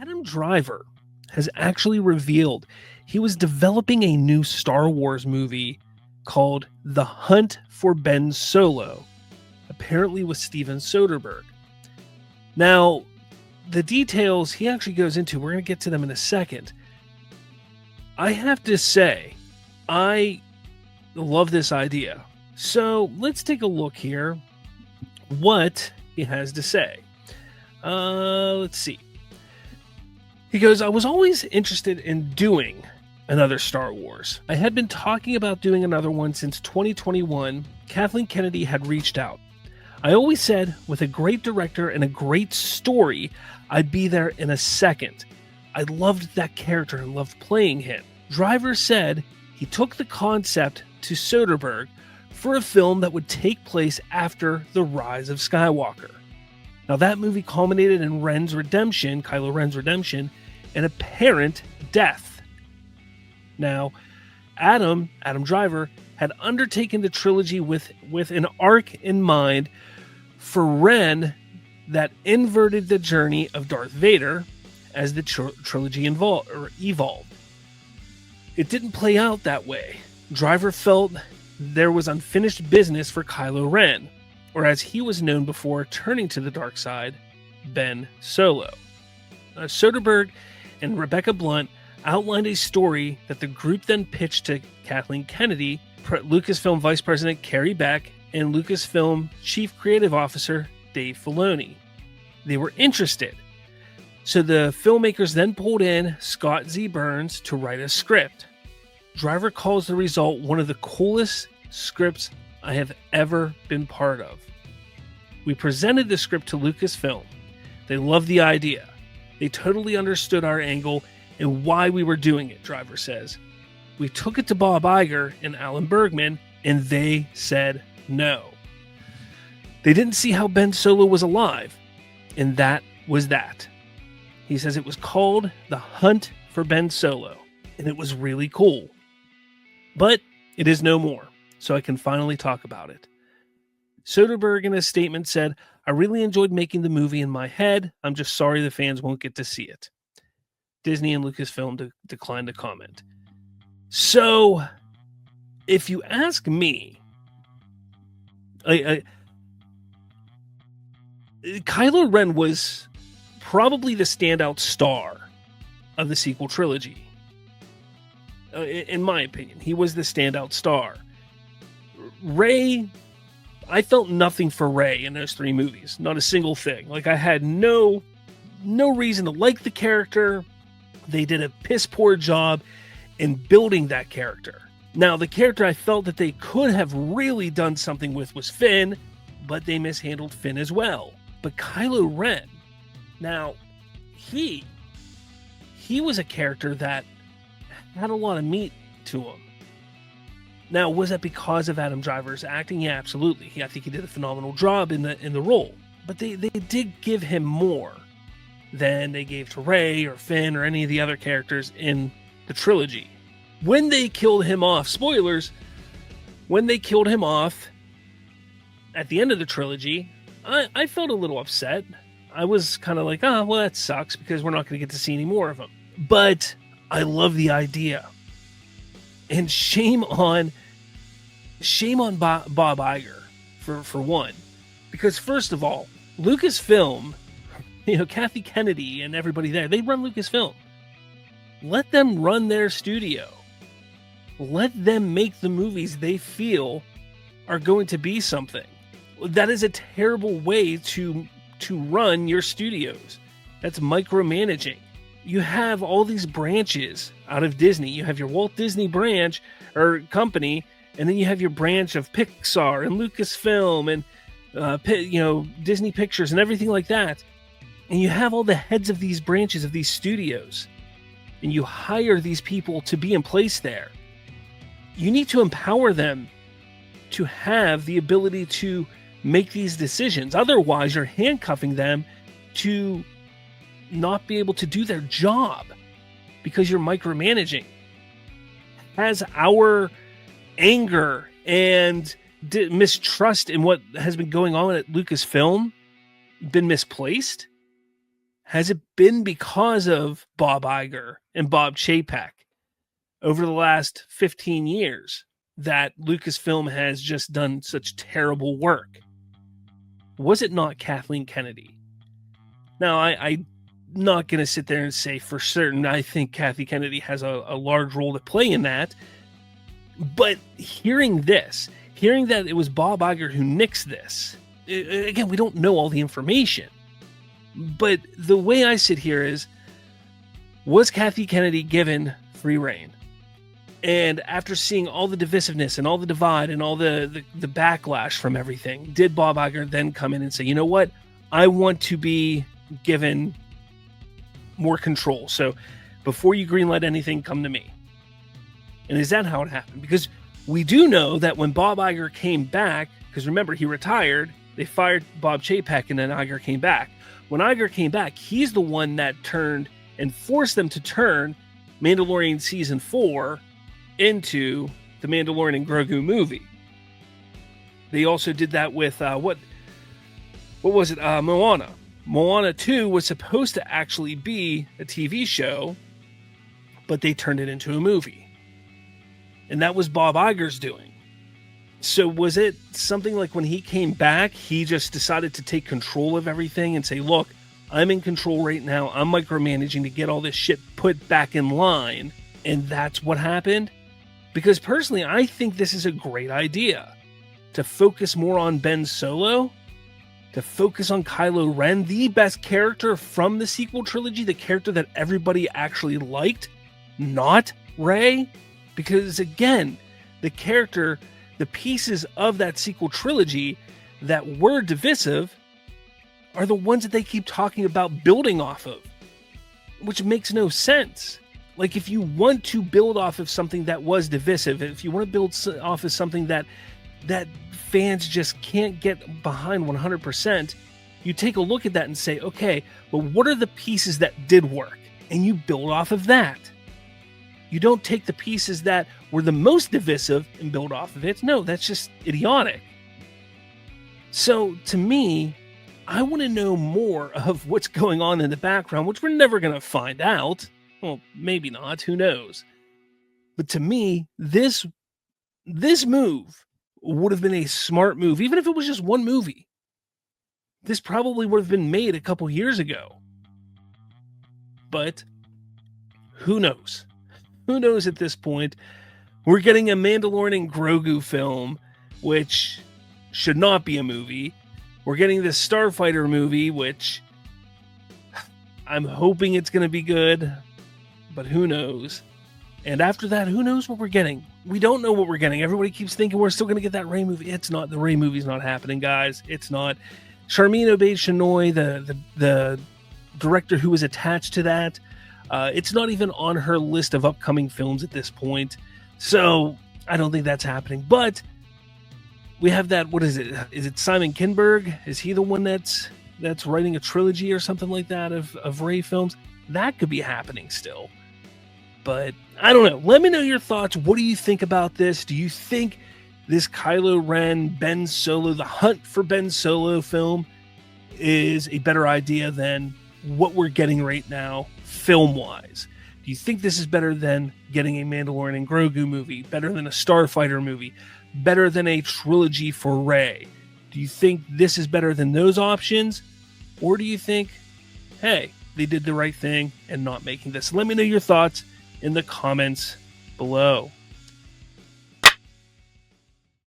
Adam Driver has actually revealed he was developing a new Star Wars movie called The Hunt for Ben Solo, apparently with Steven Soderbergh. Now, the details he actually goes into, we're going to get to them in a second. I have to say, I love this idea. So let's take a look here what he has to say. Let's see. He goes, I was always interested in doing another Star Wars. I had been talking about doing another one since 2021. Kathleen Kennedy had reached out. I always said, with a great director and a great story, I'd be there in a second. I loved that character and loved playing him. Driver said he took the concept to Soderbergh for a film that would take place after the Rise of Skywalker. Now that movie culminated in Ren's redemption, Kylo Ren's redemption, and apparent death. Now, Adam Driver, had undertaken the trilogy with an arc in mind for Ren that inverted the journey of Darth Vader as the trilogy evolved. It didn't play out that way. Driver felt there was unfinished business for Kylo Ren, or as he was known before turning to the dark side, Ben Solo. Soderbergh and Rebecca Blunt outlined a story that the group then pitched to Kathleen Kennedy, Lucasfilm Vice President Carrie Beck, and Lucasfilm Chief Creative Officer Dave Filoni. They were interested. So the filmmakers then pulled in Scott Z. Burns to write a script. Driver calls the result one of the coolest scripts I have ever been part of. We presented the script to Lucasfilm. They loved the idea. They totally understood our angle and why we were doing it, Driver says. We took it to Bob Iger and Alan Bergman, and they said no. They didn't see how Ben Solo was alive, and that was that. He says it was called The Hunt for Ben Solo, and it was really cool. But it is no more, so I can finally talk about it. Soderbergh in a statement said, I really enjoyed making the movie in my head. I'm just sorry the fans won't get to see it. Disney and Lucasfilm declined to comment. So, if you ask me, Kylo Ren was probably the standout star of the sequel trilogy. In my opinion, he was the standout star. Rey, I felt nothing for Rey in those three movies. Not a single thing. Like, I had no reason to like the character. They did a piss poor job in building that character. Now, the character I felt that they could have really done something with was Finn, but they mishandled Finn as well. But Kylo Ren, now, he was a character that had a lot of meat to him. Now, was that because of Adam Driver's acting? Yeah, absolutely. I think he did a phenomenal job in the role. But they did give him more than they gave to Rey or Finn or any of the other characters in the trilogy. When they killed him off, spoilers, when they killed him off at the end of the trilogy, I felt a little upset. I was kind of like, well, that sucks because we're not going to get to see any more of him. But I love the idea. And shame on Bob Iger for one. Because first of all, Lucasfilm, Kathy Kennedy and everybody there, they run Lucasfilm. Let them run their studio. Let them make the movies they feel are going to be something. That is a terrible way to run your studios. That's micromanaging. You have all these branches out of Disney. You have your Walt Disney branch or company, and then you have your branch of Pixar and Lucasfilm and Disney Pictures and everything like that. And you have all the heads of these branches of these studios, and you hire these people to be in place there. You need to empower them to have the ability to make these decisions. Otherwise, you're handcuffing them to not be able to do their job because you're micromanaging. Has our anger and mistrust in what has been going on at Lucasfilm been misplaced? Has it been because of Bob Iger and Bob Chapek over the last 15 years that Lucasfilm has just done such terrible work? Was it not Kathleen Kennedy? Now, I'm not going to sit there and say for certain I think Kathy Kennedy has a large role to play in that. But hearing that it was Bob Iger who nixed this, again, we don't know all the information. But the way I sit here is, was Kathy Kennedy given free reign? And after seeing all the divisiveness and all the divide and all the backlash from everything, did Bob Iger then come in and say, you know what? I want to be given more control. So before you greenlight anything, come to me. And is that how it happened? Because we do know that when Bob Iger came back, because remember, he retired, they fired Bob Chapek, and then Iger came back. When Iger came back, he's the one that turned and forced them to turn Mandalorian Season 4 into the Mandalorian and Grogu movie. They also did that with, what was it? Moana. Moana 2 was supposed to actually be a TV show, but they turned it into a movie. And that was Bob Iger's doing. So was it something like when he came back, he just decided to take control of everything and say, look, I'm in control right now. I'm micromanaging to get all this shit put back in line. And that's what happened? Because personally, I think this is a great idea. To focus more on Ben Solo, to focus on Kylo Ren, the best character from the sequel trilogy, the character that everybody actually liked, not Rey. Because again, the pieces of that sequel trilogy that were divisive are the ones that they keep talking about building off of, which makes no sense. Like, if you want to build off of something that was divisive, if you want to build off of something that fans just can't get behind 100%, you take a look at that and say, okay, well, what are the pieces that did work? And you build off of that. You don't take the pieces that were the most divisive and build off of it. No, that's just idiotic. So to me, I want to know more of what's going on in the background, which we're never going to find out. Well, maybe not. Who knows? But to me, this move would have been a smart move, even if it was just one movie. This probably would have been made a couple years ago. But who knows? Who knows at this point? We're getting a Mandalorian and Grogu film, which should not be a movie. We're getting this Starfighter movie, which I'm hoping it's going to be good, but who knows? And after that, who knows what we're getting? We don't know what we're getting. Everybody keeps thinking we're still going to get that Rey movie. It's not. The Rey movie's not happening, guys. It's not. Charmin Obaid-Chinoy, the director who was attached to that, it's not even on her list of upcoming films at this point. So I don't think that's happening. But we have that, what is it? Is it Simon Kinberg? Is he the one that's writing a trilogy or something like that of Rey films? That could be happening still. But I don't know. Let me know your thoughts. What do you think about this? Do you think this Kylo Ren, Ben Solo, the Hunt for Ben Solo film is a better idea than what we're getting right now film-wise? Do you think this is better than getting a Mandalorian and Grogu movie? Better than a Starfighter movie? Better than a trilogy for Rey? Do you think this is better than those options? Or do you think, hey, they did the right thing and not making this? Let me know your thoughts in the comments below.